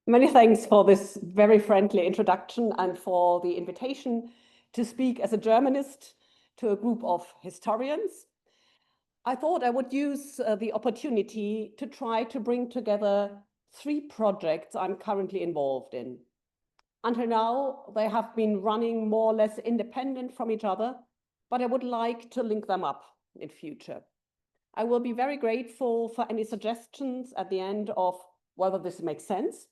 Many thanks for this very friendly introduction and for the invitation to speak as a Germanist to a group of historians. I thought I would use the opportunity to try to bring together three projects I'm currently involved in. Until now, they have been running more or less independent from each other, but I would like to link them up in future. I will be very grateful for any suggestions at the end of whether this makes sense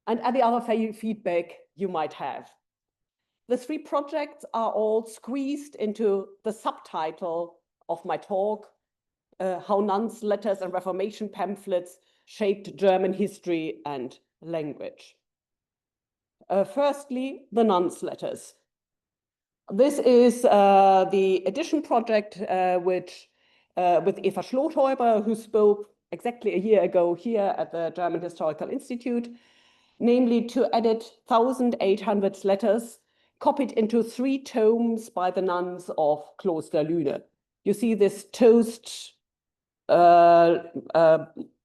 and any other feedback you might have. The three projects are all squeezed into the subtitle of my talk, How Nuns, Letters and Reformation Pamphlets Shaped German History and Language. Firstly, the Nuns' letters. This is the edition project with Eva Schlothäuber, who spoke exactly a year ago here at the German Historical Institute, namely to edit 1,800 letters copied into 3 tomes by the nuns of Kloster Lüne. You see this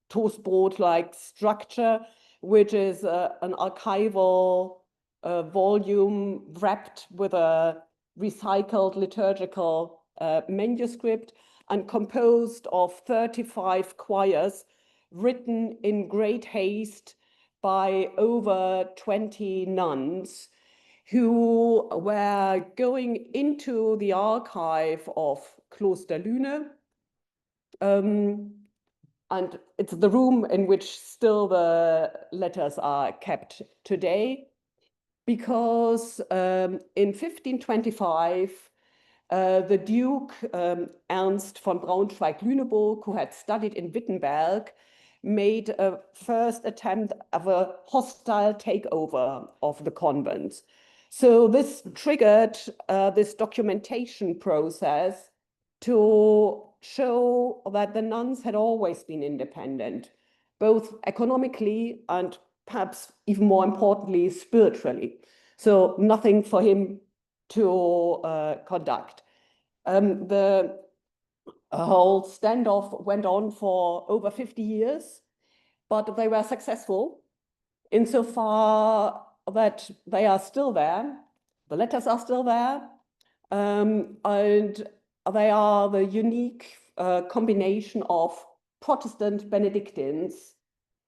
toastboard-like structure, which is an archival volume wrapped with a recycled liturgical manuscript and composed of 35 quires written in great haste by over 20 nuns who were going into the archive of Kloster Lüne. And it's the room in which still the letters are kept today, because in 1525, the Duke Ernst von Braunschweig-Lüneburg, who had studied in Wittenberg, made a first attempt of a hostile takeover of the convent. So this triggered this documentation process to show that the nuns had always been independent, both economically and perhaps even more importantly, spiritually. So nothing for him to conduct. The whole standoff went on for over 50 years, but they were successful insofar that they are still there, the letters are still there, and they are the unique combination of Protestant Benedictines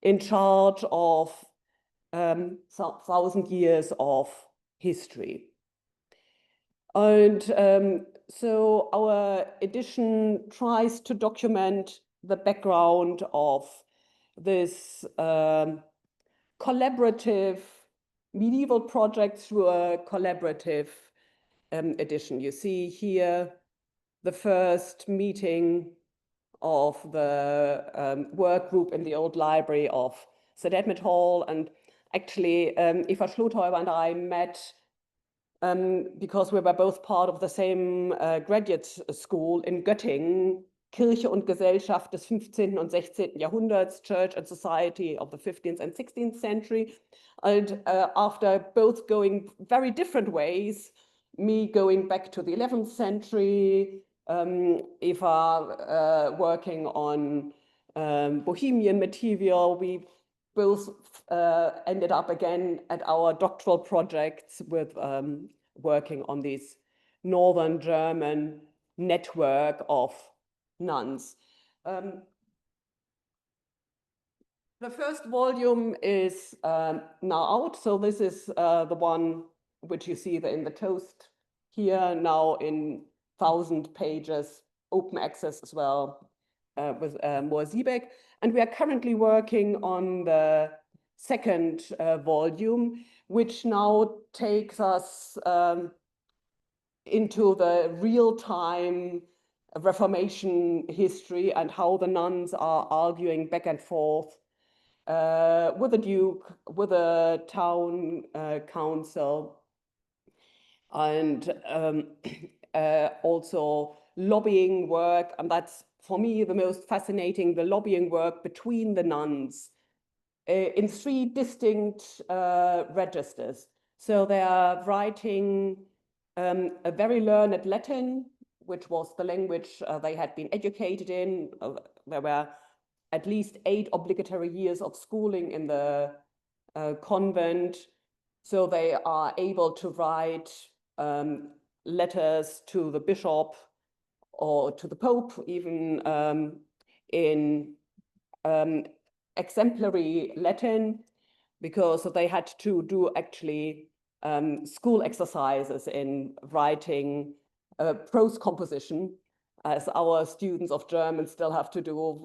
in charge of 1,000 years of history. And so our edition tries to document the background of this collaborative medieval project through a collaborative edition. You see here the first meeting of the work group in the old library of St. Edmund Hall. And actually, Eva Schlothäuber and I met because we were both part of the same graduate school in Göttingen, Kirche und Gesellschaft des 15. und 16. Jahrhunderts, Church and Society of the 15th and 16th century. And after both going very different ways, me going back to the 11th century, Eva working on Bohemian material, we both ended up again at our doctoral projects with working on this Northern German network of nuns. The first volume is now out, so this is the one which you see in the toast here, now in 1,000 pages, open access as well, with Mohr Siebeck. And we are currently working on the second volume, which now takes us into the real-time Reformation history and how the nuns are arguing back and forth with the Duke, with the town council, and also lobbying work. And that's, for me, the most fascinating, the lobbying work between the nuns in 3 distinct registers. So they are writing a very learned Latin, which was the language they had been educated in. There were at least 8 obligatory years of schooling in the convent, so they are able to write letters to the bishop or to the Pope, even in exemplary Latin, because they had to do actually school exercises in writing prose composition, as our students of German still have to do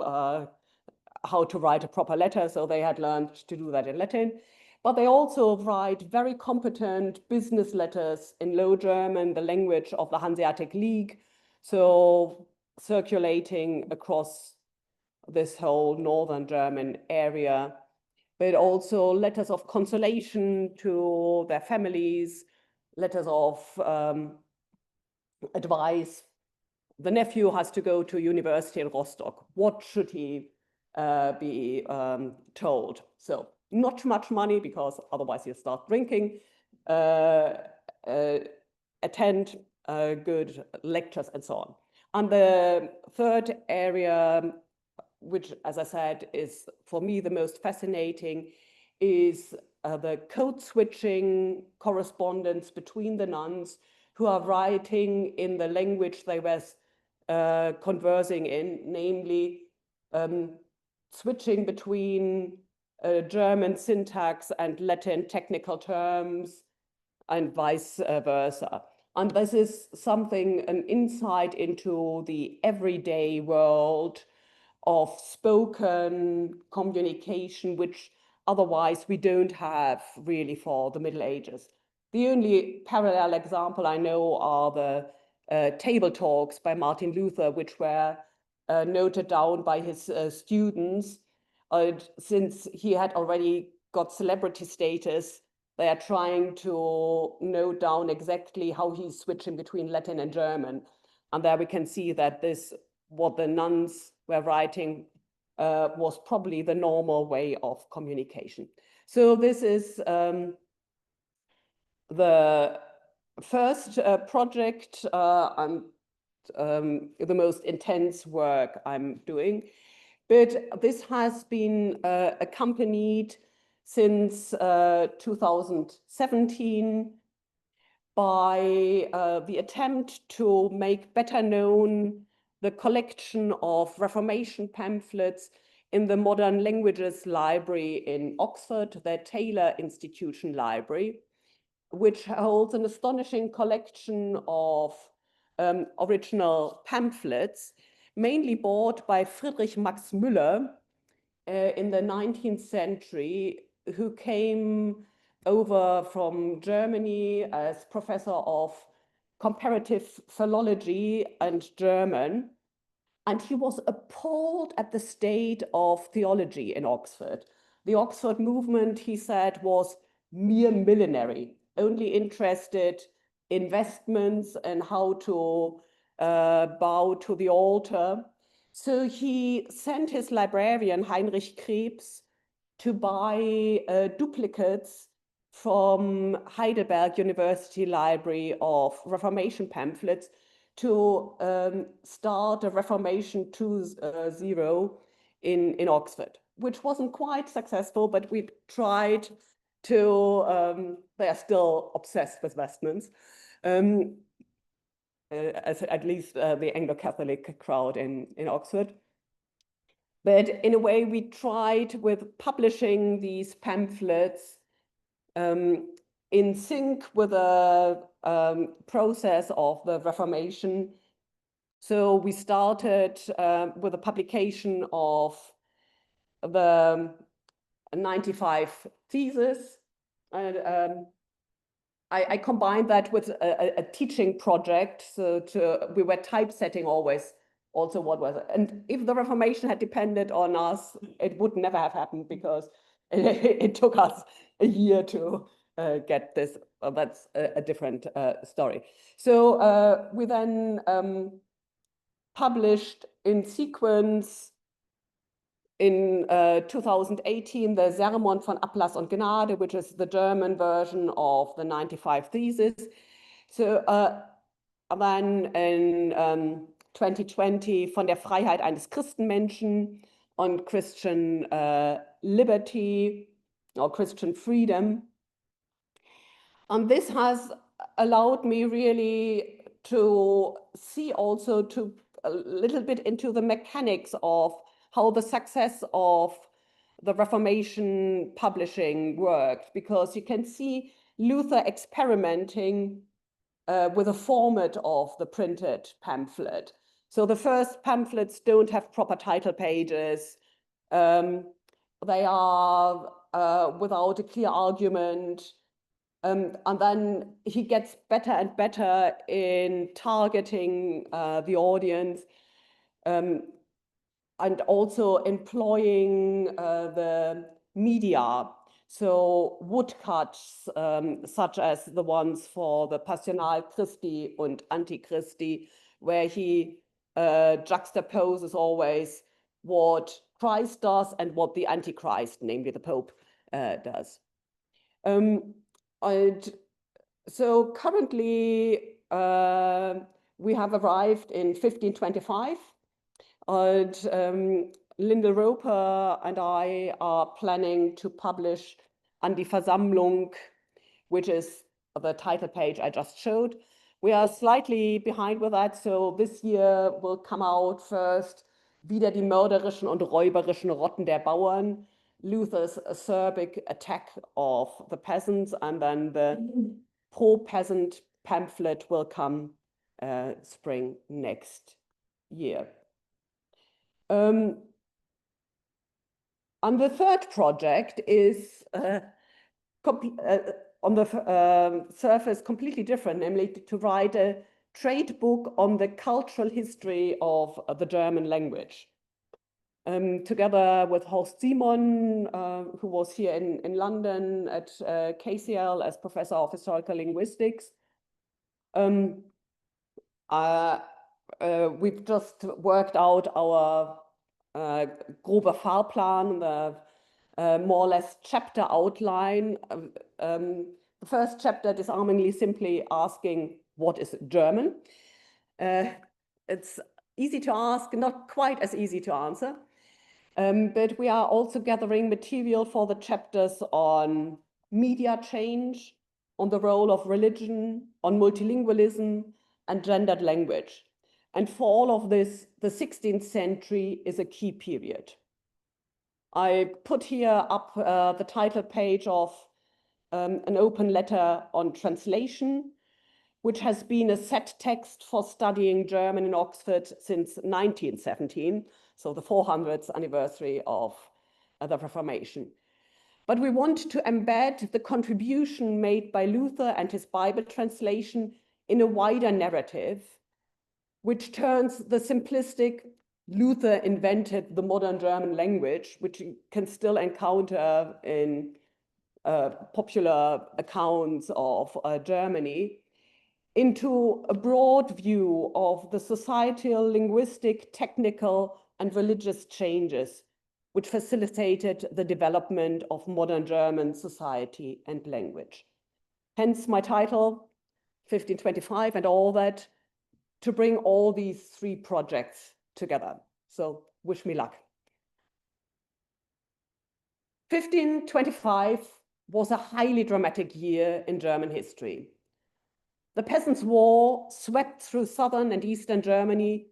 how to write a proper letter, so they had learned to do that in Latin. But they also write very competent business letters in Low German, the language of the Hanseatic League, so circulating across this whole northern German area, but also letters of consolation to their families, letters of advice. The nephew has to go to university in Rostock. What should he be told? So not too much money, because otherwise he'll start drinking. Attend good lectures and so on. And the third area, which, as I said, is for me the most fascinating, is the code switching correspondence between the nuns who are writing in the language they were conversing in, namely switching between German syntax and Latin technical terms and vice versa. And this is something, an insight into the everyday world of spoken communication, which otherwise we don't have really for the Middle Ages. The only parallel example I know are the table talks by Martin Luther, which were noted down by his students. Since he had already got celebrity status, they are trying to note down exactly how he's switching between Latin and German. And there we can see that this, what the nuns were writing, was probably the normal way of communication. So this is the first project and the most intense work I'm doing. But this has been accompanied since 2017 by the attempt to make better known the collection of Reformation pamphlets in the Modern Languages Library in Oxford, the Taylor Institution Library, which holds an astonishing collection of original pamphlets, mainly bought by Friedrich Max Müller in the 19th century, who came over from Germany as professor of comparative philology and German. And he was appalled at the state of theology in Oxford. The Oxford movement, he said, was mere millinery, only interested in vestments and how to bow to the altar. So he sent his librarian, Heinrich Krebs, to buy duplicates from Heidelberg University Library of Reformation pamphlets to start a Reformation 2.0 in Oxford, which wasn't quite successful, but we tried to, they are still obsessed with vestments, at least the Anglo-Catholic crowd in Oxford. But in a way, we tried with publishing these pamphlets in sync with the process of the Reformation. So we started with the publication of the 95 Theses. And I combined that with a teaching project. So we were typesetting always also what was it. And if the Reformation had depended on us, it would never have happened, because it took us a year to get this. That's a different story. So we then published in sequence in 2018 the Sermon von Ablass und Gnade, which is the German version of the 95 Theses. So then in 2020 von der Freiheit eines Christenmenschen on Christian liberty. or Christian freedom. And this has allowed me really to see also to a little bit into the mechanics of how the success of the Reformation publishing worked, because you can see Luther experimenting with the format of the printed pamphlet. So the first pamphlets don't have proper title pages. They are without a clear argument. And then he gets better and better in targeting the audience, and also employing the media. So woodcuts, such as the ones for the Passional Christi und Antichristi, where he juxtaposes always what Christ does and what the Antichrist, namely the Pope, does. And so currently we have arrived in 1525, and Linda Roper and I are planning to publish An die Versammlung, which is the title page I just showed. We are slightly behind with that, so this year will come out first Wieder die mörderischen und räuberischen Rotten der Bauern, Luther's acerbic attack of the peasants, and then the pro-peasant pamphlet will come spring next year. And the third project is on the surface completely different, namely to write a trade book on the cultural history of the German language. Together with Horst Simon, who was here in London at KCL as Professor of Historical Linguistics. We've just worked out our grober Fahrplan, the more or less chapter outline. The first chapter, disarmingly simply asking, what is German? It's easy to ask, not quite as easy to answer. But we are also gathering material for the chapters on media change, on the role of religion, on multilingualism, and gendered language. And for all of this, the 16th century is a key period. I put here up the title page of an open letter on translation, which has been a set text for studying German in Oxford since 1917, so the 400th anniversary of the Reformation. But we want to embed the contribution made by Luther and his Bible translation in a wider narrative, which turns the simplistic Luther invented the modern German language, which you can still encounter in popular accounts of Germany, into a broad view of the societal, linguistic, technical, and religious changes which facilitated the development of modern German society and language. Hence my title, 1525 and all that, to bring all these three projects together. So wish me luck. 1525 was a highly dramatic year in German history. The Peasants' War swept through southern and eastern Germany,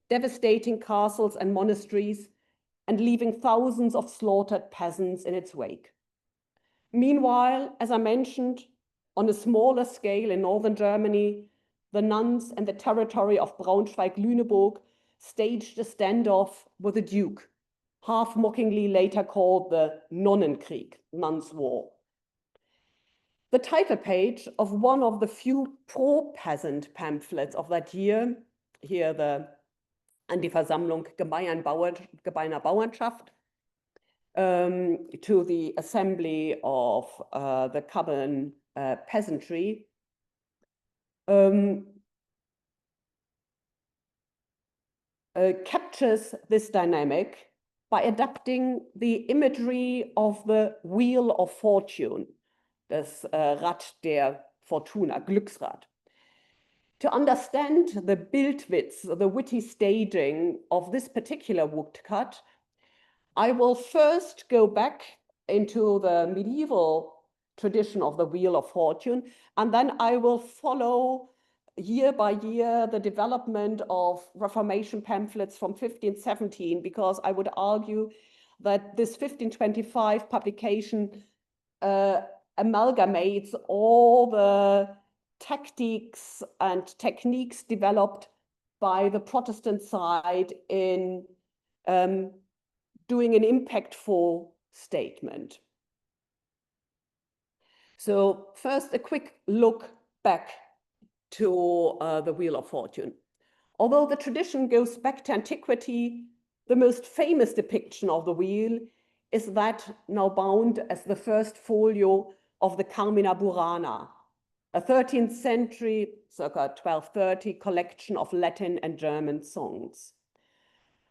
devastating castles and monasteries, and leaving thousands of slaughtered peasants in its wake. Meanwhile, as I mentioned, on a smaller scale in northern Germany, the nuns and the territory of Braunschweig-Lüneburg staged a standoff with the Duke, half-mockingly later called the Nonnenkrieg, Nuns' War. The title page of one of the few pro-peasant pamphlets of that year, here the An die Versammlung Gemeiner Bauernschaft, to the assembly of the common peasantry, captures this dynamic by adapting the imagery of the Wheel of Fortune, das Rad der Fortuna, Glücksrad. To understand the Bildwitz, the witty staging of this particular woodcut, I will first go back into the medieval tradition of the Wheel of Fortune, and then I will follow year by year the development of Reformation pamphlets from 1517, because I would argue that this 1525 publication amalgamates all the tactics and techniques developed by the Protestant side in doing an impactful statement. So first, a quick look back to the Wheel of Fortune. Although the tradition goes back to antiquity, the most famous depiction of the wheel is that now bound as the first folio of the Carmina Burana, a 13th century, circa 1230, collection of Latin and German songs.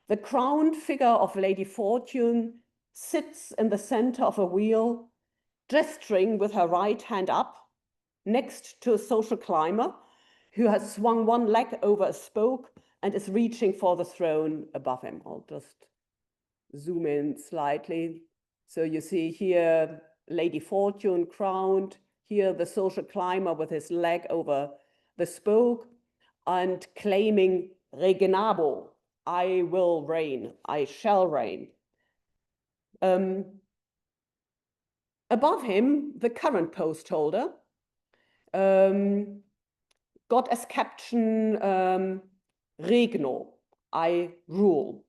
The crowned figure of Lady Fortune sits in the center of a wheel, gesturing with her right hand up, next to a social climber who has swung one leg over a spoke and is reaching for the throne above him. I'll just zoom in slightly. So you see here Lady Fortune crowned, here the social climber with his leg over the spoke and claiming regnabo, I will reign, I shall reign. Above him, the current post holder got as caption regno, I rule.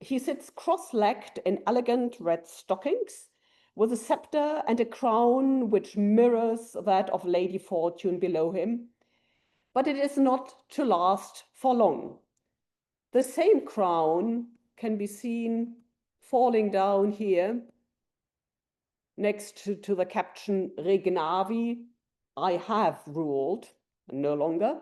He sits cross-legged in elegant red stockings with a scepter and a crown which mirrors that of Lady Fortune below him, but it is not to last for long. The same crown can be seen falling down here next to the caption Regnavi, I have ruled, no longer.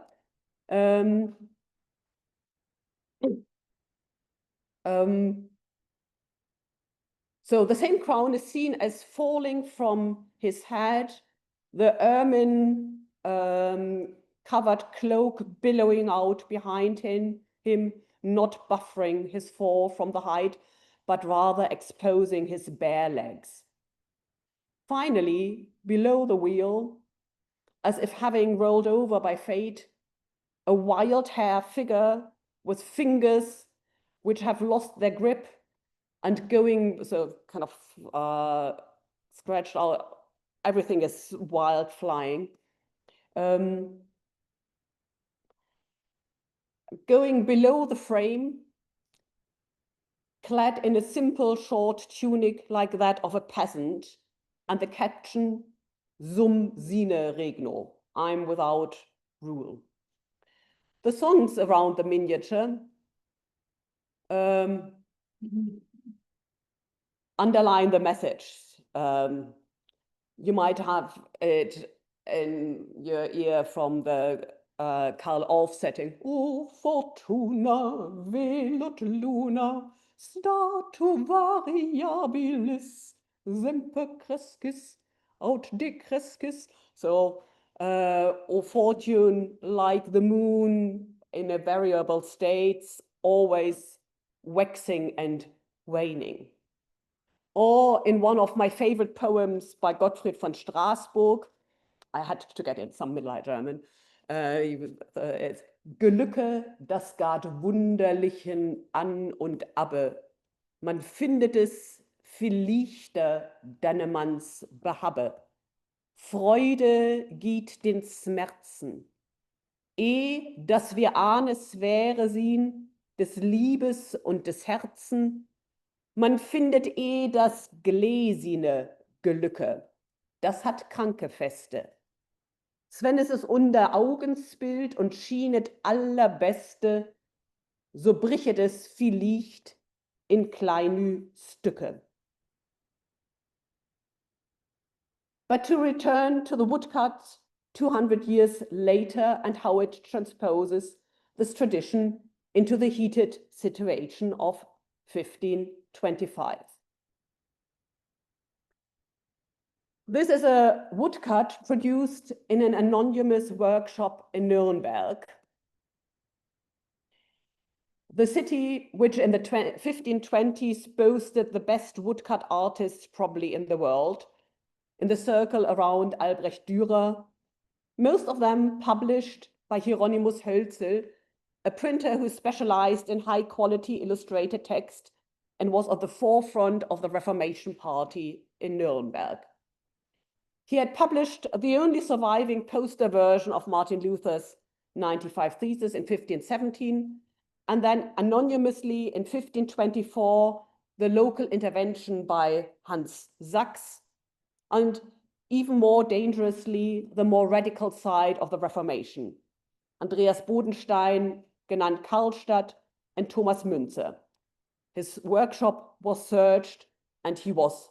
So the same crown is seen as falling from his head, the ermine covered cloak billowing out behind him, not buffering his fall from the height, but rather exposing his bare legs. Finally, below the wheel, as if having rolled over by fate, a wild hair figure with fingers which have lost their grip and going, so kind of scratched out, everything is wild flying. Going below the frame, clad in a simple short tunic like that of a peasant, and the caption, Sum sine regno, I'm without rule. The songs around the miniature underline the message. You might have it in your ear from the Karl Orff setting. O fortuna velut luna statu variabilis semper crescis aut decrescis. So, O fortune, like the moon in a variable state, always waxing and waning. Or in one of my favorite poems by Gottfried von Straßburg, I had to get in some Middle German, it's Gelücke, das gart wunderlichen an und abbe, man findet es viel lichter, Dannemanns behabbe. Freude geht den Schmerzen, dass wir ahnes wäre sin, des Liebes und des Herzen, man findet das gläsine Gelücke, das hat kranke Feste. Sven es ist unter Augensbild und schienet allerbeste, so brichet es viel Licht in kleine Stücke. But to return to the woodcuts 200 years later and how it transposes this tradition into the heated situation of 1525. This is a woodcut produced in an anonymous workshop in Nuremberg. The city, which in the 1520s boasted the best woodcut artists probably in the world, in the circle around Albrecht Dürer, most of them published by Hieronymus Hölzel, a printer who specialized in high-quality illustrated text and was at the forefront of the Reformation Party in Nuremberg. He had published the only surviving poster version of Martin Luther's 95 Theses in 1517, and then anonymously in 1524, the local intervention by Hans Sachs, and even more dangerously, the more radical side of the Reformation, Andreas Bodenstein, genannt Karlstadt, and Thomas Münzer. His workshop was searched and he was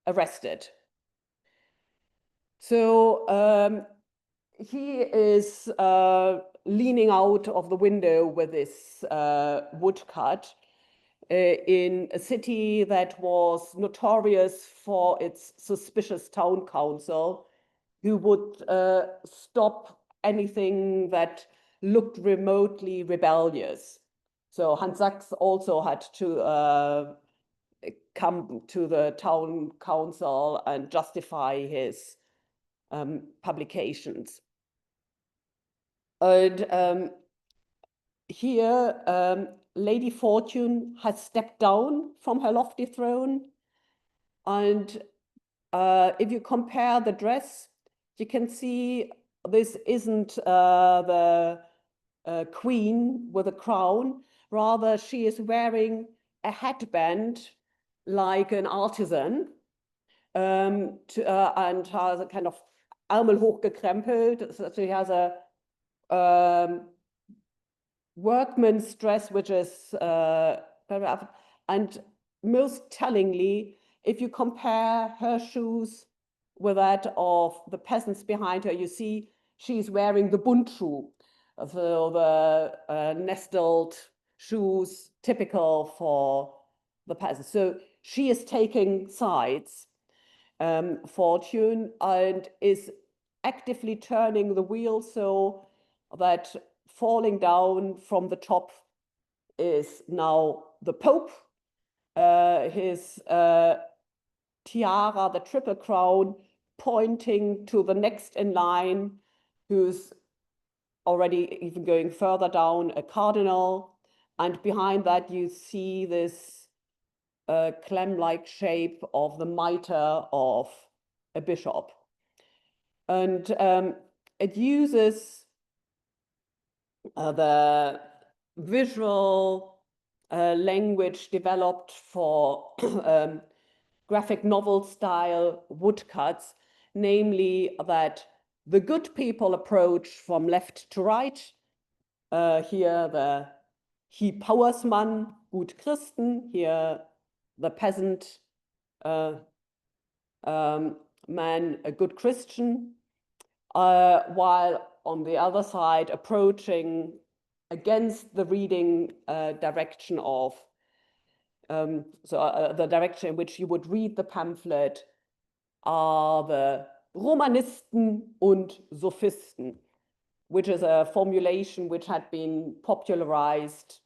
arrested. So he is leaning out of the window with this woodcut in a city that was notorious for its suspicious town council, who would stop anything that looked remotely rebellious. So Hans Sachs also had to come to the town council and justify his publications. And here, Lady Fortune has stepped down from her lofty throne. And if you compare the dress, you can see this isn't the queen with a crown. Rather, she is wearing a headband like an artisan and has a kind of Ärmel hochgekrempelt. So she has a workman's dress, which is and most tellingly, if you compare her shoes with that of the peasants behind her, you see she's wearing the Bundschuh, so the nestled shoes typical for the peasants. So she is taking sides, Fortune, and is actively turning the wheel so that falling down from the top is now the Pope, his tiara, the triple crown, pointing to the next in line, who's already even going further down, a cardinal. And behind that, you see this clam-like shape of the mitre of a bishop. And it uses the visual language developed for graphic novel style woodcuts, namely that the good people approach from left to right. Here the He Powersmann, Gut Christen, here the peasant man, a good Christian, while on the other side approaching against the reading direction of the direction in which you would read the pamphlet are the Romanisten und Sophisten, which is a formulation which had been popularized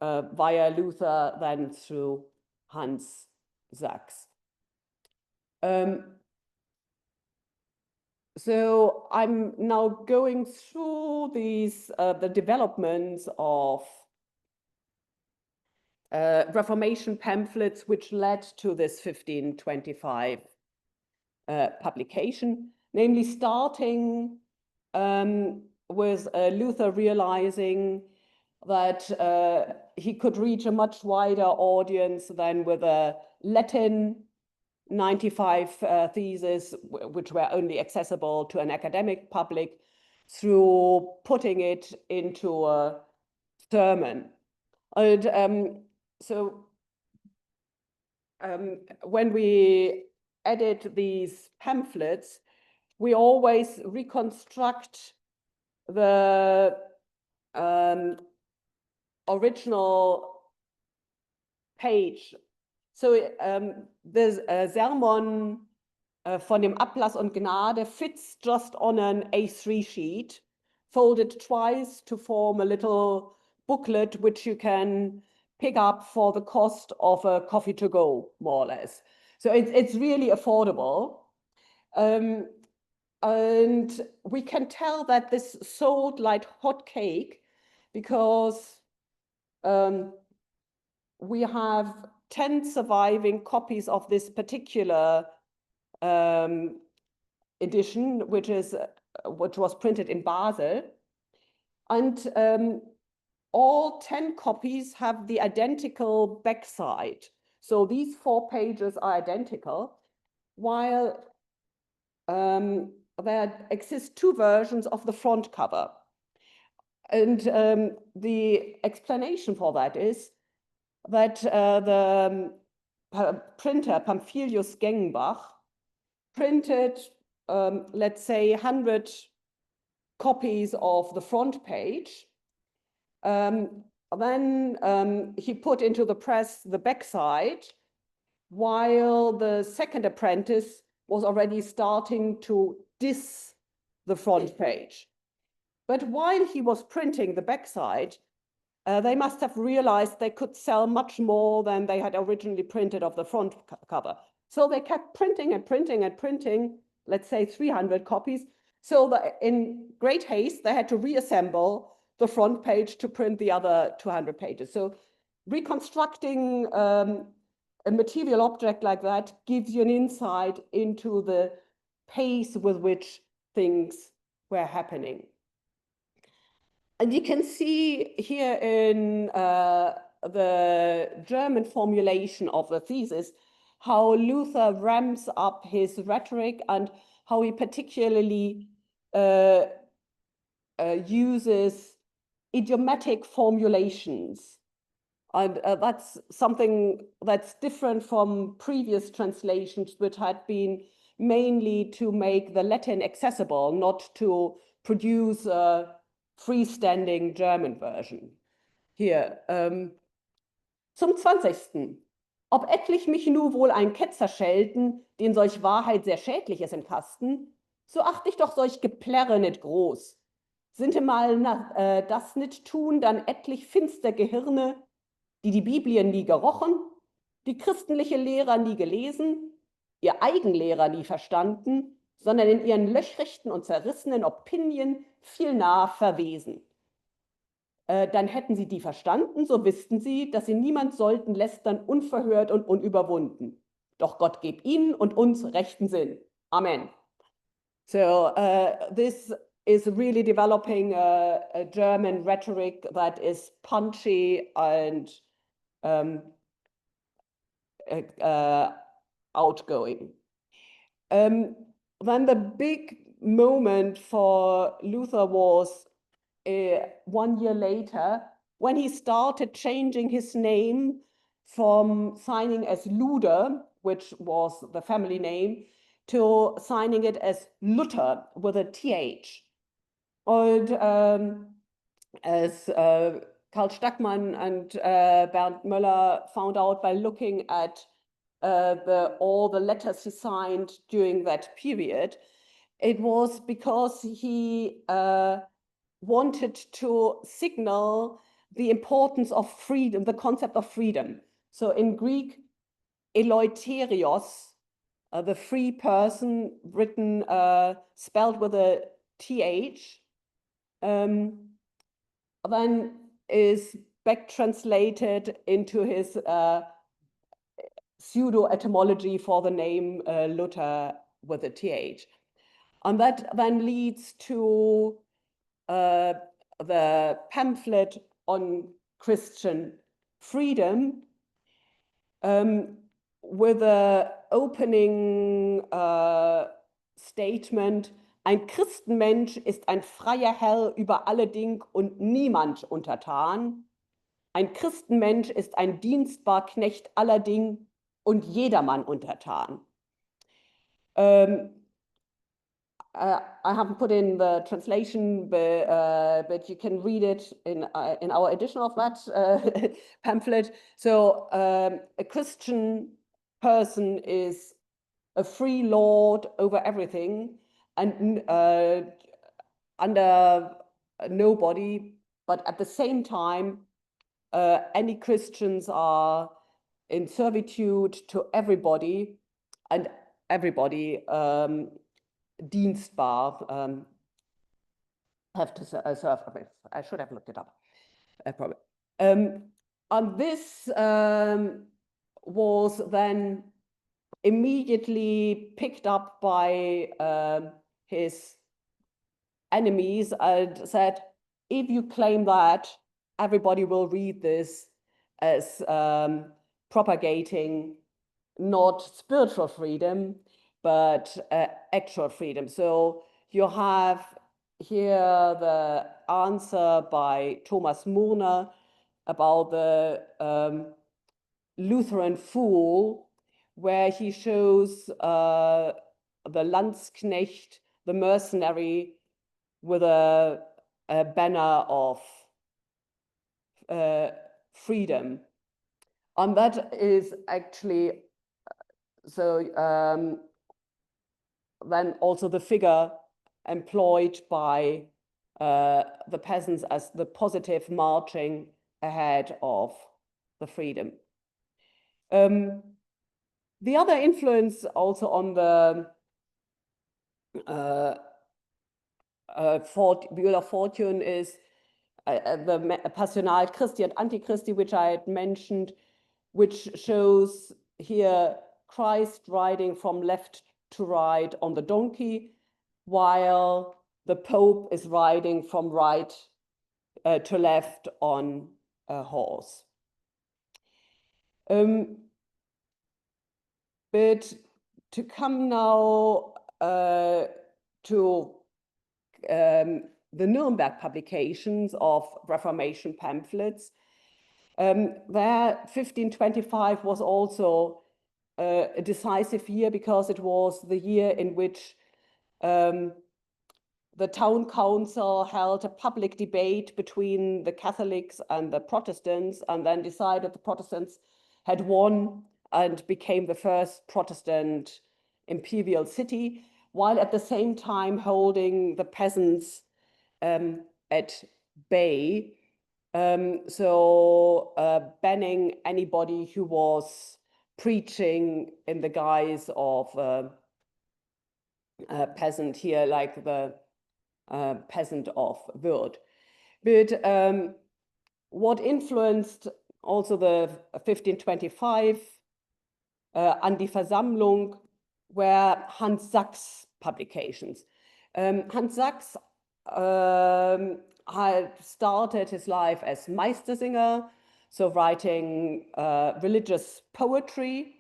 via Luther, then through Hans Sachs. So I'm now going through these the developments of Reformation pamphlets, which led to this 1525 publication, namely starting with Luther realizing that he could reach a much wider audience than with a Latin 95 theses, which were only accessible to an academic public, through putting it into a sermon. And so when we edit these pamphlets, we always reconstruct the original page. So the sermon von dem Ablass und Gnade fits just on an A3 sheet, folded twice to form a little booklet which you can pick up for the cost of a coffee to go, more or less. So it's really affordable. And we can tell that this sold like hot cake because we have 10 surviving copies of this particular edition, which was printed in Basel. And all 10 copies have the identical backside. So these 4 pages are identical, while there exist 2 versions of the front cover. And the explanation for that is that the printer Pamphilius Gengenbach printed, let's say, 100 copies of the front page. Then he put into the press the backside, while the second apprentice was already starting to diss the front page. But while he was printing the backside, they must have realized they could sell much more than they had originally printed of the front cover. So they kept printing and printing and printing, let's say 300 copies. So in great haste, they had to reassemble the front page to print the other 200 pages. So reconstructing a material object like that gives you an insight into the pace with which things were happening. And you can see here in the German formulation of the thesis how Luther ramps up his rhetoric and how he particularly uses idiomatic formulations. And that's something that's different from previous translations, which had been mainly to make the Latin accessible, not to produce a freestanding German version. Hier, zum 20. Ob etlich mich nu wohl ein Ketzer schelten, den solch Wahrheit sehr schädlich ist im Kasten, so acht ich doch solch Geplärre nicht groß. Sinte mal das nicht tun, dann etlich finster Gehirne, die Biblien nie gerochen, die christliche Lehrer nie gelesen, ihr Eigenlehrer nie verstanden, sondern in ihren löchrichten und zerrissenen Opinien viel nah verwesen. Dann hätten sie die verstanden, so wüssten sie, dass sie niemand sollten lästern, unverhört und unüberwunden. Doch Gott geb ihnen und uns rechten Sinn. Amen. So this is really developing a German rhetoric that is punchy and outgoing. Then the big moment for Luther was 1 year later, when he started changing his name from signing as Luder, which was the family name, to signing it as Luther with a TH. And as Karl Stackmann and Bernd Möller found out by looking at all the letters he signed during that period, it was because he wanted to signal the importance of freedom, the concept of freedom. So in Greek, eleuterios, the free person, written, spelled with a TH, then is back translated into his pseudo-etymology for the name Luther with a TH. And that then leads to the pamphlet on Christian freedom, with the opening statement: Ein Christenmensch ist ein freier Herr über alle Ding und niemand untertan. Ein Christenmensch ist ein dienstbar Knecht aller Ding und jedermann untertan. I haven't put in the translation, but you can read it in our edition of that pamphlet. So a Christian person is a free lord over everything and under nobody, but at the same time, any Christians are in servitude to everybody, and everybody dienstbar, have to serve. I should have looked it up, probably. And this was then immediately picked up by his enemies and said, if you claim that, everybody will read this as propagating not spiritual freedom, but actual freedom. So you have here the answer by Thomas Murner about the Lutheran fool, where he shows the Landsknecht, the mercenary, with a banner of freedom. And that is actually, so then also the figure employed by the peasants as the positive marching ahead of the freedom. The other influence also on the Wheel of Fortune is the Passional Christi and Antichristi, which I had mentioned, which shows here Christ riding from left to right on the donkey, while the Pope is riding from right to left on a horse. But to come now to the Nuremberg publications of Reformation pamphlets, there 1525 was also a decisive year, because it was the year in which the town council held a public debate between the Catholics and the Protestants, and then decided the Protestants had won and became the first Protestant imperial city, while at the same time holding the peasants at bay. Banning anybody who was preaching in the guise of peasant here, like the peasant of Würth. But what influenced also the 1525 An die Versammlung were Hans Sachs' publications. Hans Sachs had started his life as Meistersinger, so writing religious poetry.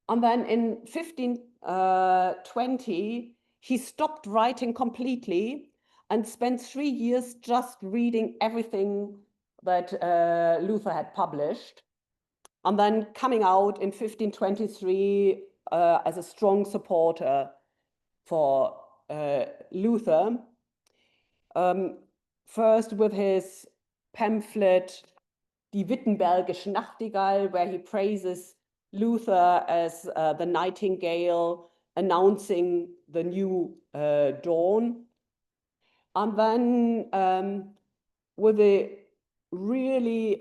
And then in 1520, he stopped writing completely and spent 3 years just reading everything that Luther had published, and then coming out in 1523 as a strong supporter for Luther. First with his pamphlet Die Wittenbergische Nachtigall, where he praises Luther as the nightingale announcing the new dawn. And then with a really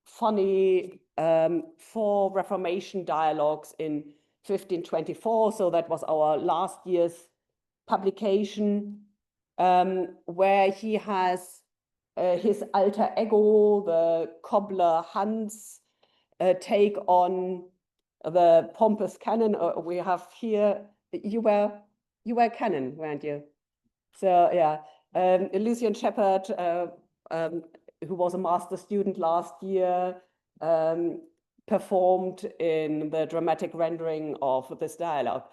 funny 4 Reformation dialogues in 1524, so that was our last year's publication, where he has his alter ego, the cobbler Hans, take on the pompous canon. We have here, you were canon, weren't you? So yeah, Lucian Shepherd, who was a master student last year, performed in the dramatic rendering of this dialogue.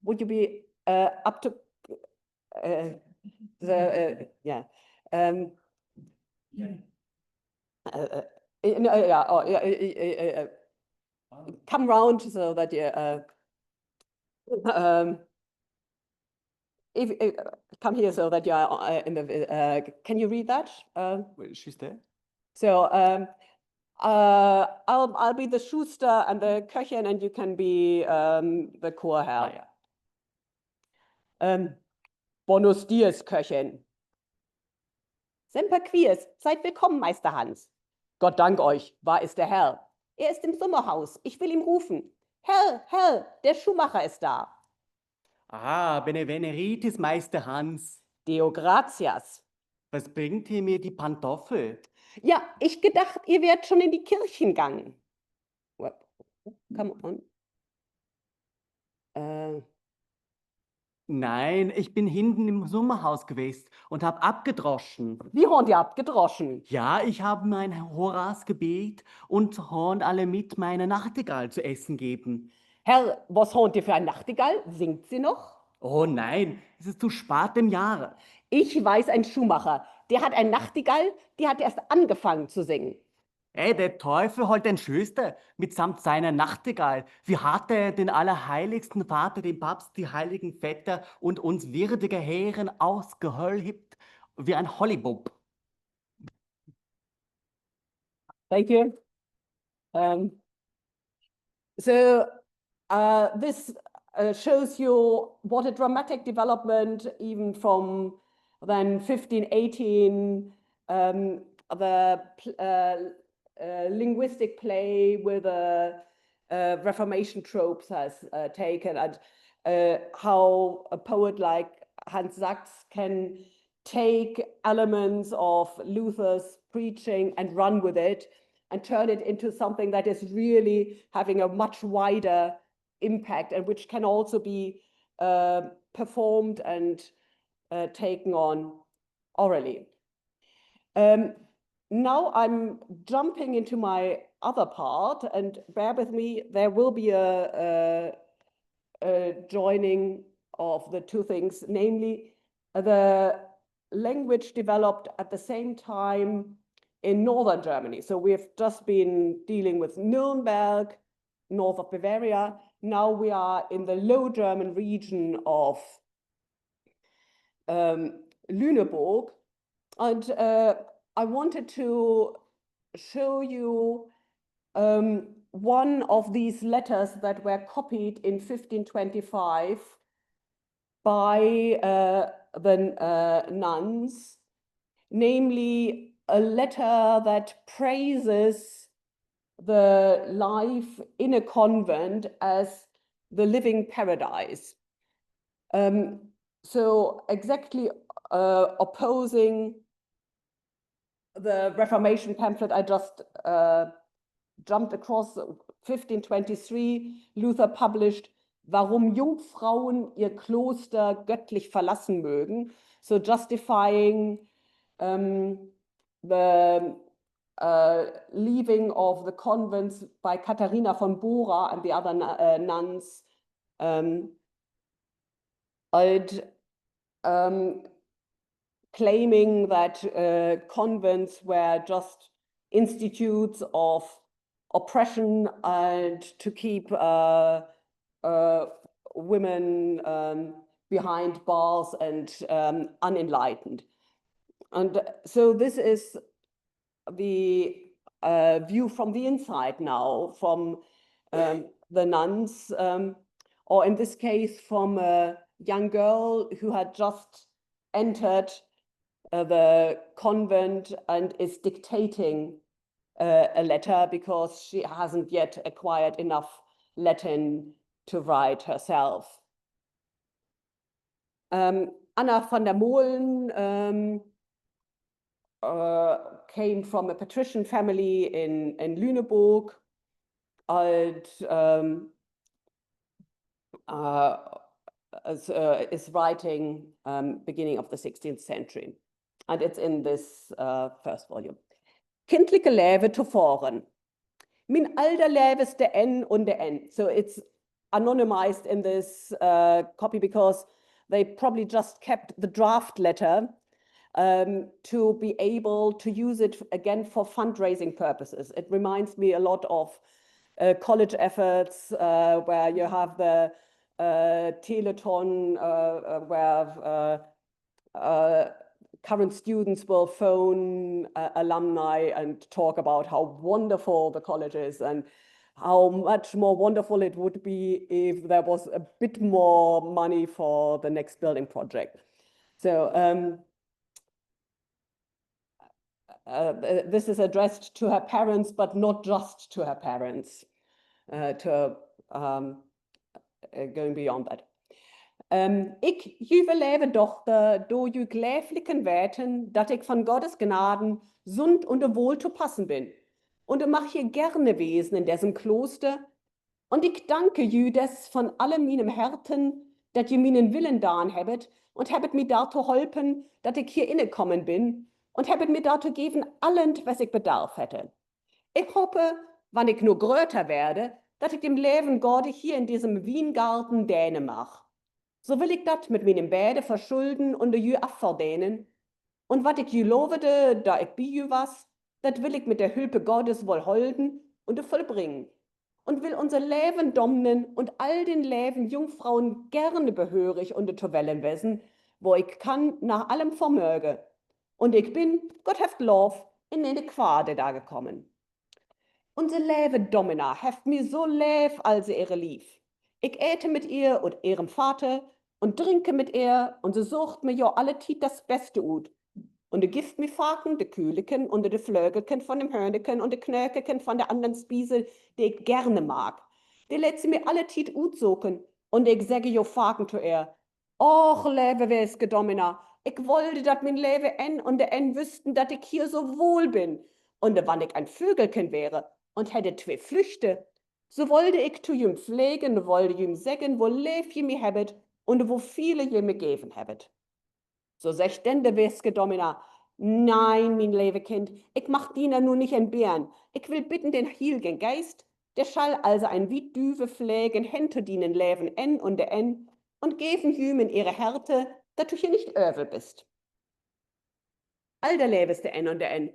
Would you be up to yeah. Come round so that you if come here so that you are in the. Can you read that? Wait, she's there. So I'll be the Schuster and the Köchin, and you can be the Chorherr. Ah, ja. Bonus dies, Köchin. Semper quies, seid willkommen, Meister Hans. Gott dank euch, wahr ist der Herr. Er ist im Sommerhaus, ich will ihn rufen. Herr, Herr, der Schuhmacher ist da. Ah, bene veneritis, Meister Hans. Deo gratias. Was bringt ihr mir die Pantoffel? Ja, ich gedacht, ihr wärt schon in die Kirchen gegangen. Come on. Nein, ich bin hinten im Sommerhaus gewesen und hab abgedroschen. Wie haben die abgedroschen? Ja, ich habe mein Horas gebet und horn alle mit meiner Nachtigall zu essen geben. Herr, was haben die für ein Nachtigall? Singt sie noch? Oh nein, es ist zu spät im Jahre. Ich weiß, ein Schuhmacher, der hat ein Nachtigall, die hat erst angefangen zu singen. Der Teufel holt den Schöster mitsamt seiner Nachtigall. Wie hat er den allerheiligsten Vater, den Papst, die heiligen Väter und uns würdige Herren ausgehöllt wie ein Hollybub. Thank you. So this shows you what a dramatic development, even from then 1518, the linguistic play with the Reformation tropes has taken, and how a poet like Hans Sachs can take elements of Luther's preaching and run with it and turn it into something that is really having a much wider impact and which can also be performed and taken on orally. Now I'm jumping into my other part, and bear with me, there will be a joining of the two things, namely the language developed at the same time in northern Germany. So we've just been dealing with Nuremberg, north of Bavaria. Now we are in the Low German region of Lüneburg. And I wanted to show you one of these letters that were copied in 1525 by the nuns, namely a letter that praises the life in a convent as the living paradise. So exactly opposing the Reformation pamphlet I just jumped across. 1523, Luther published Warum Jungfrauen ihr Kloster göttlich verlassen mögen, so justifying the leaving of the convents by Katharina von Bora and the other nuns, claiming that convents were just institutes of oppression and to keep women behind bars and unenlightened. And so this is the view from the inside now, from the nuns, or in this case, from a young girl who had just entered the convent and is dictating a letter because she hasn't yet acquired enough Latin to write herself. Anna van der Molen came from a patrician family in Lüneburg and is writing beginning of the 16th century. And it's in this first volume. Kindliche Läve to foren. Min alder läves de N und de N. So it's anonymized in this copy because they probably just kept the draft letter to be able to use it again for fundraising purposes. It reminds me a lot of college efforts where you have the Teleton where current students will phone alumni and talk about how wonderful the college is and how much more wonderful it would be if there was a bit more money for the next building project. So this is addressed to her parents, but not just to her parents, going beyond that. Ik juwe leve dochter, do ju gläfliken weten, dat ik van Gottes Gnaden sund und wohl zu passen bin. Und mach hier gerne Wesen in diesem Kloster. Und ich danke jü des von allem meinem Herzen, dat je meinen Willen dan hebet und hebet mir dazu holpen, dat ich hier innekommen bin und hebet mir dazu geben allend, was ich bedarf hätte. Ich hoffe, wann ich nur größer werde, dat ich dem Leben Gottes hier in diesem Weingarten Däne mach. So will ich dat mit meinem Bäde verschulden und de jü abverdehnen. Und wat ich jü lovede, da ich bi jü was, dat will ich mit der Hilfe Gottes wohl holden und vollbringen. Und will unser Leben domnen und all den Leben Jungfrauen gerne behörig und zu Wellen wissen, wo ich kann nach allem Vermöge. Und ich bin, Gott heft Lof, in eine Quade da gekommen. Unser Leben Domina heft mir so lev, als ihre lief. Ich äte mit ihr und ihrem Vater und trinke mit ihr und sie sucht mir ja alle Tiet das Beste ut. Und de gift mir Faken, de Kühleken und de Flögelken von dem Hörneken und de Knökeken von der anderen Spiese, die ich gerne mag. Die lässt sie mir alle Tiet ut suchen und ich sage jo Faken zu ihr, Och, lebe weske Domina, ich wollte, dat mein Leben en und de en wüssten, dat ich hier so wohl bin. Und wann ich ein Vögelken wäre und hätte 2 Flüchte, so wollte ich zu ihm pflegen, wollte ihm sagen, wo lev je mir hebet und wo viele je mir geben hebet. So secht denn de weske Domina, nein, mein Lebekind, ich mach diener nur nicht ein Bären, ich will bitten den heiligen Geist, der schall also ein wie Düve pflegen, hinter dienen Leben en und de en und geben jüm in ihre Härte, dat du hier nicht övel bist. All der lebeste en und de en,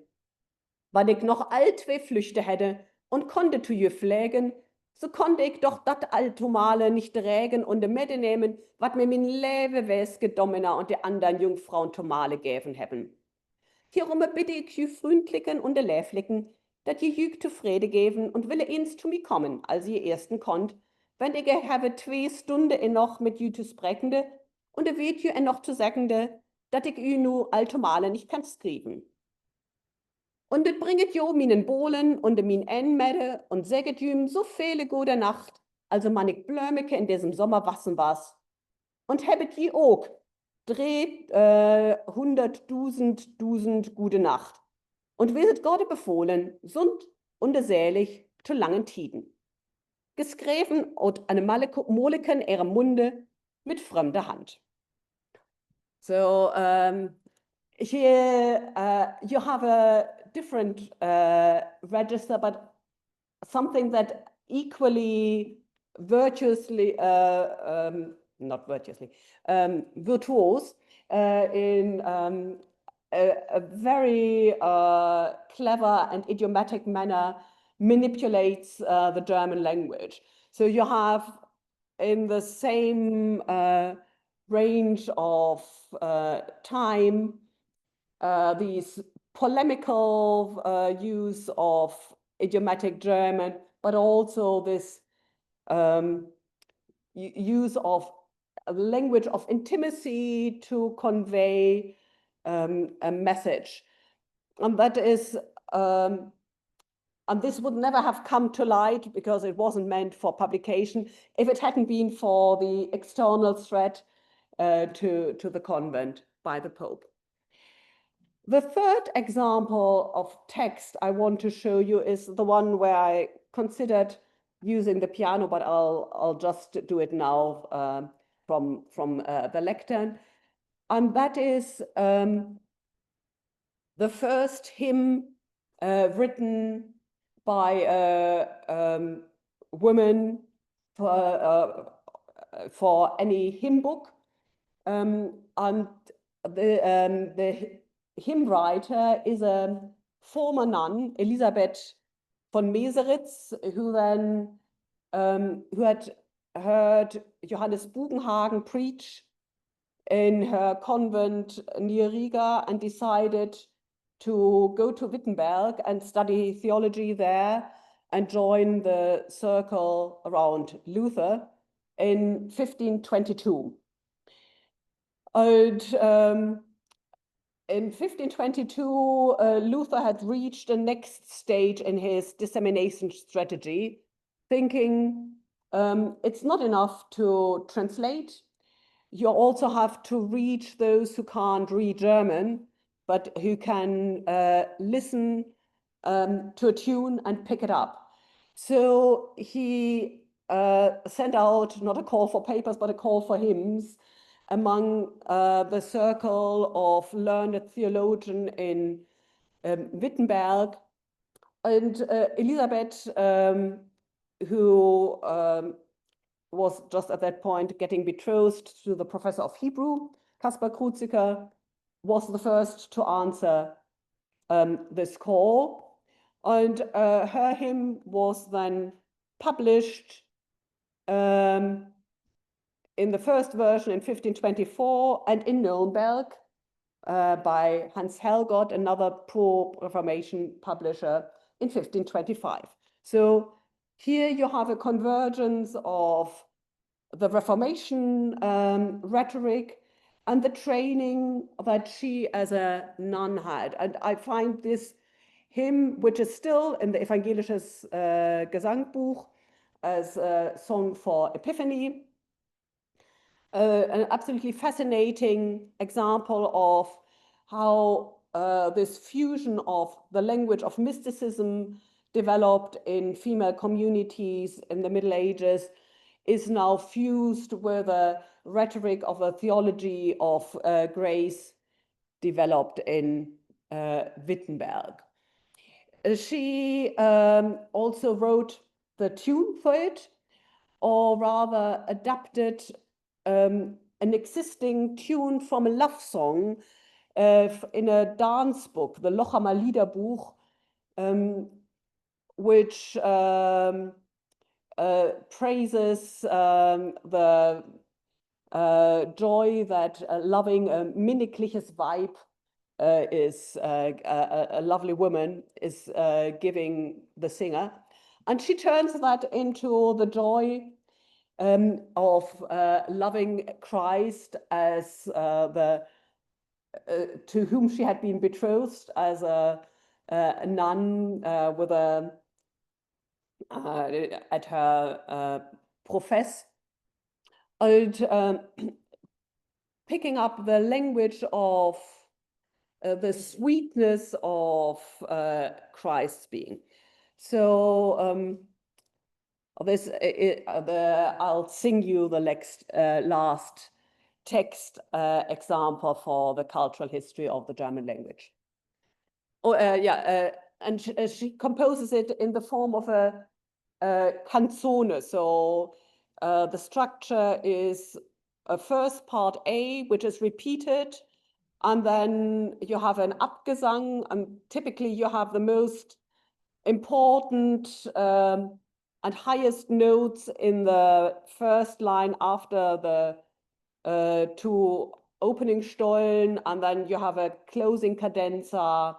wann ich noch all 2 Flüchte hätte und konnte zu jü pflegen, so konnte ich doch dat Altomale nicht trägen und mitnehmen, wat mir mein Leben weske Domina und die anderen Jungfrauen Tomale geben haben. Hierum bitte ich jü fründlichen und de Läflicken, dat je jüg zufriede geben und wille ins zu mir kommen, als ihr ersten konnt, wenn ich habe 2 Stunden noch mit jü zu sprechende und wird jü noch zu sagende, dat ich jü nu Altomale nicht kann skriven. Und det bringet jo minen Bohlen und min Enmette und säget jüm so viele gute Nacht, also man ich Blömeke in diesem Sommer wassen was. Und hebet je auch, dreht 100.000 gute Nacht. Und weset Gott befohlen, sund und selig zu langen Tiden. Geskreven und eine Moleken ihrem Munde mit fremder Hand. So, here you have a different register, but something that equally virtuously, not virtuously, virtuose in a very clever and idiomatic manner manipulates the German language. So you have in the same range of time these polemical use of idiomatic German, but also this use of a language of intimacy to convey a message. And that is, and this would never have come to light because it wasn't meant for publication if it hadn't been for the external threat to the convent by the Pope. The third example of text I want to show you is the one where I considered using the piano, but I'll just do it now from the lectern. And that is the first hymn written by a woman for any hymn book. And the hymn writer is a former nun, Elisabeth von Meseritz, who then who had heard Johannes Bugenhagen preach in her convent near Riga and decided to go to Wittenberg and study theology there and join the circle around Luther in 1522. And in 1522, Luther had reached the next stage in his dissemination strategy, thinking it's not enough to translate. You also have to reach those who can't read German, but who can listen to a tune and pick it up. So he sent out not a call for papers, but a call for hymns among the circle of learned theologians in Wittenberg. And Elisabeth, who was just at that point getting betrothed to the professor of Hebrew, Caspar Cruziker, was the first to answer this call. And her hymn was then published in the first version in 1524 and in Nuremberg by Hans Helgot, another pro-Reformation publisher, in 1525. So here you have a convergence of the Reformation rhetoric and the training that she as a nun had. And I find this hymn, which is still in the Evangelisches Gesangbuch as a song for Epiphany, an absolutely fascinating example of how this fusion of the language of mysticism developed in female communities in the Middle Ages is now fused with a rhetoric of a theology of grace developed in Wittenberg. She also wrote the tune for it, or rather adapted an existing tune from a love song in a dance book, the Lochamer Liederbuch, which praises the joy that a loving, minnigliches Weib is a lovely woman is giving the singer. And she turns that into the joy of loving Christ as to whom she had been betrothed as a nun with a at her profess, and picking up the language of the sweetness of Christ's being. So I'll sing you the last text example for the cultural history of the German language. Oh, and she composes it in the form of a canzone. So the structure is a first part A, which is repeated, and then you have an Abgesang, and typically you have the most important and highest notes in the first line after the two opening Stollen, and then you have a closing cadenza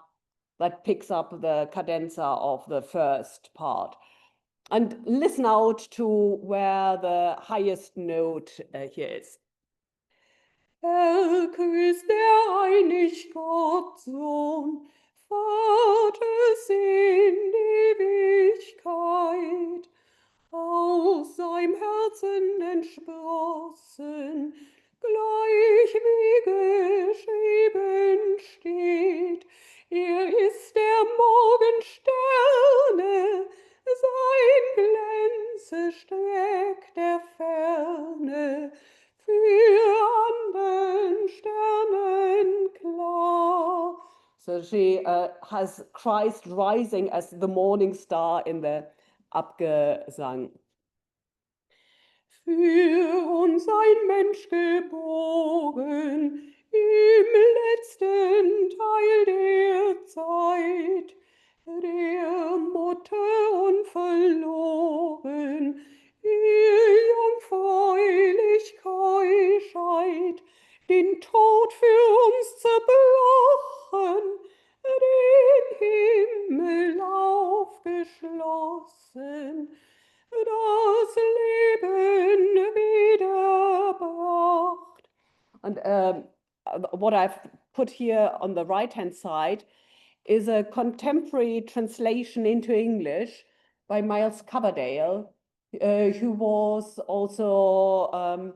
that picks up the cadenza of the first part. And listen out to where the highest note here is. Grüß der einig Gott, Sohn, Vaters in Ewigkeit, aus seinem Herzen entsprossen, gleich wie geschrieben steht. Ist der Morgensterne, sein Glänze streckt der Ferne, für anderen Sternen klar. So she has Christ rising as the morning star in the Abgesang. Für uns ein Mensch geboren, im letzten Teil der Zeit, der Mutter unverloren, ihr jungfräulich Keuschheit, den Tod für uns zerbrochen, den Himmel aufgeschlossen, das Leben wiederbracht. And what I've put here on the right-hand side is a contemporary translation into English by Miles Coverdale, who was also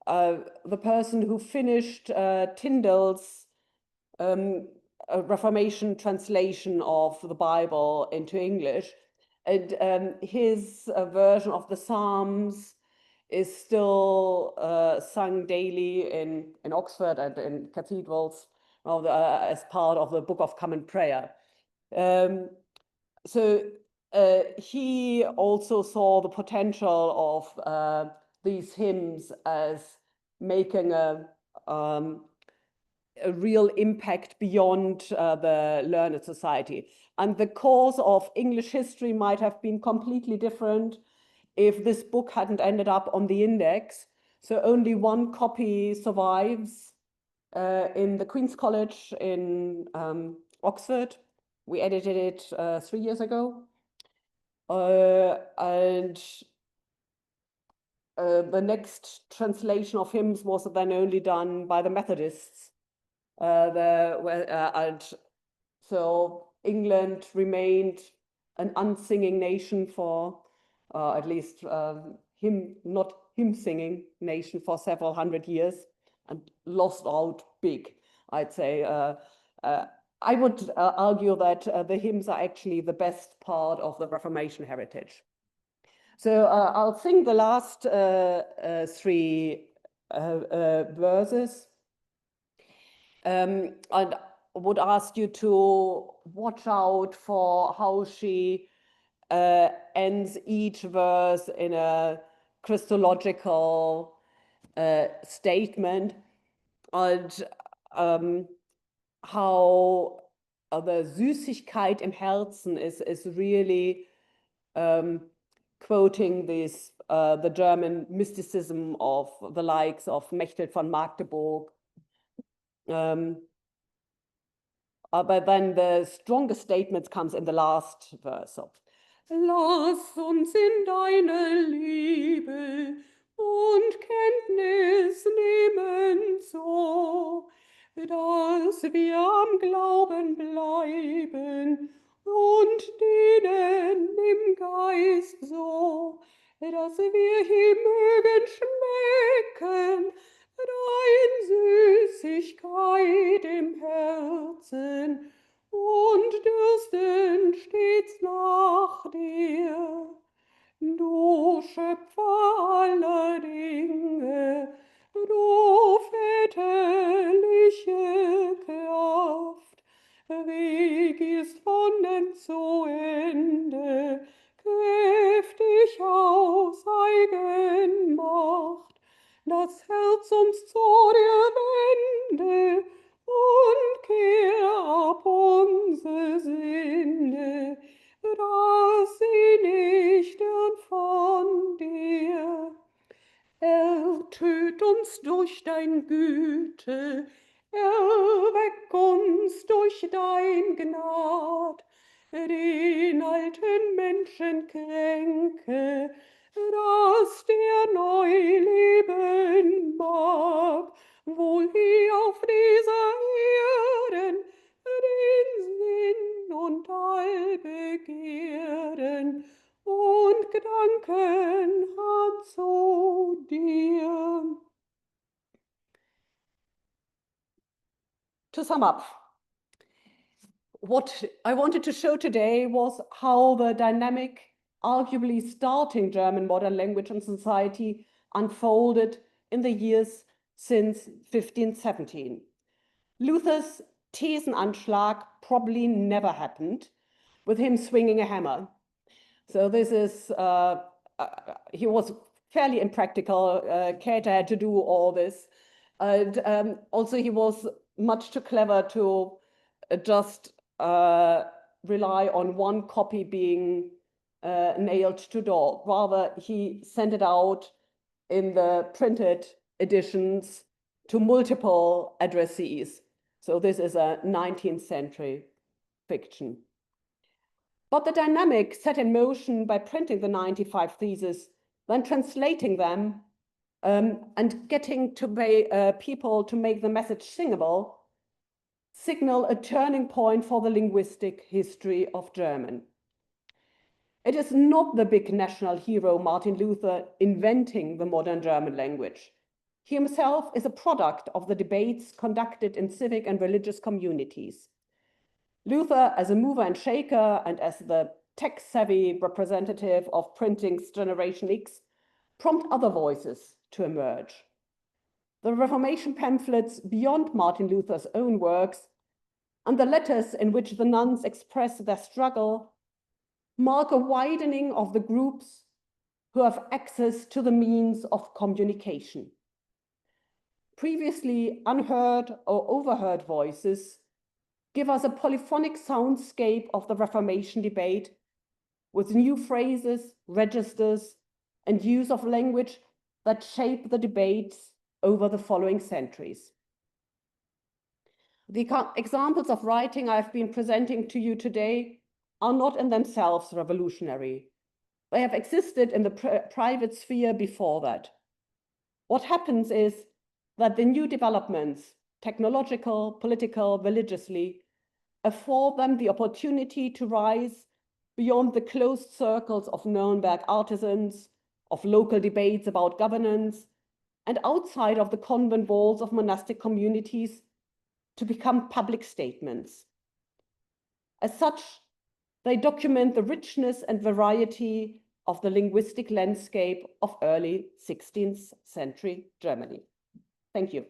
the person who finished Tyndale's a Reformation translation of the Bible into English. And his version of the Psalms is still sung daily in Oxford and in cathedrals as part of the Book of Common Prayer. So he also saw the potential of these hymns as making a real impact beyond the learned society. And the course of English history might have been completely different if this book hadn't ended up on the index. So only one copy survives in the Queen's College in Oxford. We edited it 3 years ago. And the next translation of hymns was then only done by the Methodists. And so England remained an unsinging nation for at least not hymn singing nation for several hundred years, and lost out big, I'd say. I would argue that the hymns are actually the best part of the Reformation heritage. So I'll sing the last three verses. And would ask you to watch out for how she ends each verse in a Christological statement, and how the Süßigkeit im Herzen is really quoting this the German mysticism of the likes of Mechthild von Magdeburg. But then the strongest statement comes in the last verse. So, lass uns in deine Liebe und Kenntnis nehmen so, dass wir am Glauben bleiben und dienen im Geist so, dass wir ihm mögen schmecken, dein Süßigkeit im Herzen und dürsten stets nach dir. Du Schöpfer aller Dinge, du väterliche Kraft, regierst von End zu Ende, kräftig aus Eigenmacht, das Herz uns zu dir wende und kehr ab unsere Sünde, dass sie nicht von dir. Ertöt uns durch dein Güte, erweck uns durch dein Gnad, den alten Menschen kränke, dass der neu leben mag, wohl hier auf dieser Erden den Sinn und all Begehren und Gedanken hat zu dir. To sum up, what I wanted to show today was how the dynamic, arguably starting German modern language and society unfolded in the years since 1517. Luther's Thesenanschlag probably never happened with him swinging a hammer. So this is, he was fairly impractical. Cater had to do all this. And also he was much too clever to just rely on one copy being nailed to door. Rather, he sent it out in the printed editions to multiple addressees. So this is a 19th century fiction. But the dynamic set in motion by printing the 95 theses, then translating them and getting to people to make the message singable signal a turning point for the linguistic history of German. It is not the big national hero Martin Luther inventing the modern German language. He himself is a product of the debates conducted in civic and religious communities. Luther, as a mover and shaker and as the tech-savvy representative of printing's Generation X, prompt other voices to emerge. The Reformation pamphlets beyond Martin Luther's own works and the letters in which the nuns express their struggle mark a widening of the groups who have access to the means of communication. Previously unheard or overheard voices give us a polyphonic soundscape of the Reformation debate with new phrases, registers, and use of language that shape the debates over the following centuries. The examples of writing I've been presenting to you today are not in themselves revolutionary. They have existed in the private sphere before that. What happens is that the new developments, technological, political, religiously, afford them the opportunity to rise beyond the closed circles of Nuremberg artisans, of local debates about governance, and outside of the convent walls of monastic communities to become public statements. As such, they document the richness and variety of the linguistic landscape of early 16th century Germany. Thank you.